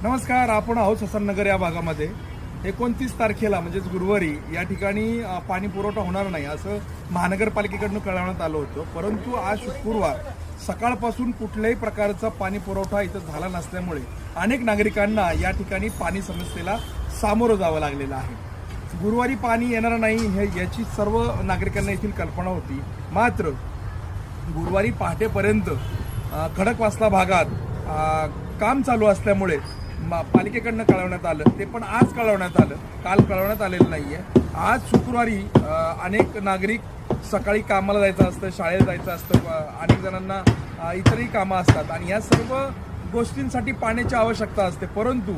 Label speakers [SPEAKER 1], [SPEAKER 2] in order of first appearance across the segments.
[SPEAKER 1] नमस्कार, आपण आहोत ससननगर या भागामध्ये 29 तारखेला म्हणजेच गुरुवारी या ठिकाणी पाणी पुरवठा होणार नाही असं महानगरपालिकेकडून कळवण्यात आलं होतं. परंतु आज शुक्रवार सकाळपासून कुठल्याही प्रकारचा पाणी पुरवठा इथं झाला नसल्यामुळे अनेक नागरिकांना या ठिकाणी पाणी समस्येला सामोरं जावं लागलेलं आहे. गुरुवारी पाणी येणार नाही याची सर्व नागरिकांना येथील कल्पना होती. मात्र गुरुवारी पहाटेपर्यंत खडकवासला भागात काम चालू असल्यामुळे पालिकेकडनं कळवण्यात आलं. ते पण आज कळवण्यात आलं, काल कळवण्यात आलेलं नाहीये. आज शुक्रवारी अनेक नागरिक सकाळी कामाला जायचं असतं, शाळेत जायचं असतं, अनेक जणांना इतरही कामं असतात आणि या सर्व गोष्टींसाठी पाण्याची आवश्यकता असते. परंतु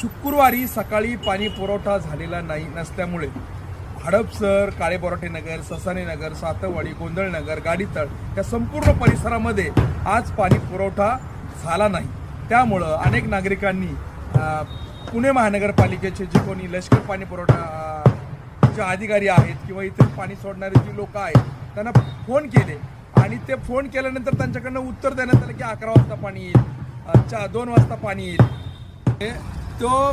[SPEAKER 1] शुक्रवारी सकाळी पाणी पुरवठा झालेला नसल्यामुळे हडपसर, काळेबोराटे नगर, ससाने नगर, सातवाडी, गोंधळ नगर, गाडीतळ या संपूर्ण परिसरामध्ये आज पाणी पुरवठा झाला नाही. त्यामुळं अनेक नागरिकांनी पुणे महानगरपालिकेचे जे कोणी लष्कर पाणी पुरवठा जे अधिकारी आहेत किंवा इतर पाणी सोडणारे जी लोक आहेत त्यांना फोन केले आणि ते फोन केल्यानंतर त्यांच्याकडनं उत्तर देण्यात आलं की 11 वाजता पाणी येईल, 2 वाजता पाणी येईल. तो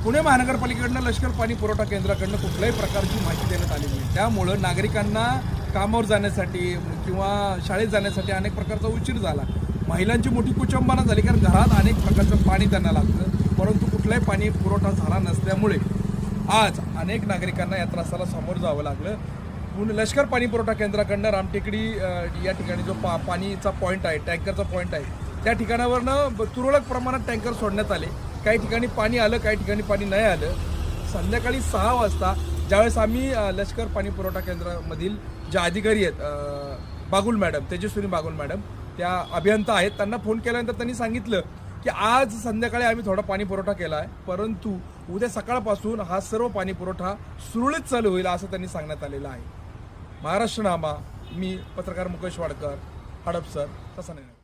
[SPEAKER 1] पुणे महानगरपालिकेकडनं लष्कर पाणी पुरवठा केंद्राकडनं कुठल्याही प्रकारची माहिती देण्यात आलेली नाही. त्यामुळं नागरिकांना कामावर जाण्यासाठी किंवा शाळेत जाण्यासाठी अनेक प्रकारचा उशीर झाला. महिलांची मोठी कुचंबना झाली, कारण घरात अनेक प्रकारचं पाणी त्यांना लागतं. परंतु कुठलाही पाणी पुरवठा झाला नसल्यामुळे आज अनेक नागरिकांना या त्रासाला सामोरं जावं लागलं. पुणे लष्कर पाणी पुरवठा केंद्राकडनं रामटेकडी या ठिकाणी जो पाणीचा पॉईंट आहे, टँकरचा पॉईंट आहे, त्या ठिकाणावरनं तुरळक प्रमाणात टँकर सोडण्यात आले. काही ठिकाणी पाणी आलं, काही ठिकाणी पाणी नाही आलं. संध्याकाळी 6 वाजता ज्यावेळेस आम्ही लष्कर पाणी पुरवठा केंद्रामधील जे अधिकारी आहेत, बागुल मॅडम, तेजस्विनी बागुल मॅडम, त्या अभियंता आहेत, त्यांना फोन केल्यानंतर त्यांनी सांगितलं की आज संध्याकाळी आम्ही थोडा पाणी पुरवठा केला आहे, परंतु उद्या सकाळपासून हा सर्व पाणी पुरवठा सुरळीत चालू होईल असं त्यांनी सांगण्यात आलेलं आहे. महाराष्ट्रनामा, मी पत्रकार मुकेश वाडकर, हडपसर, ससाने.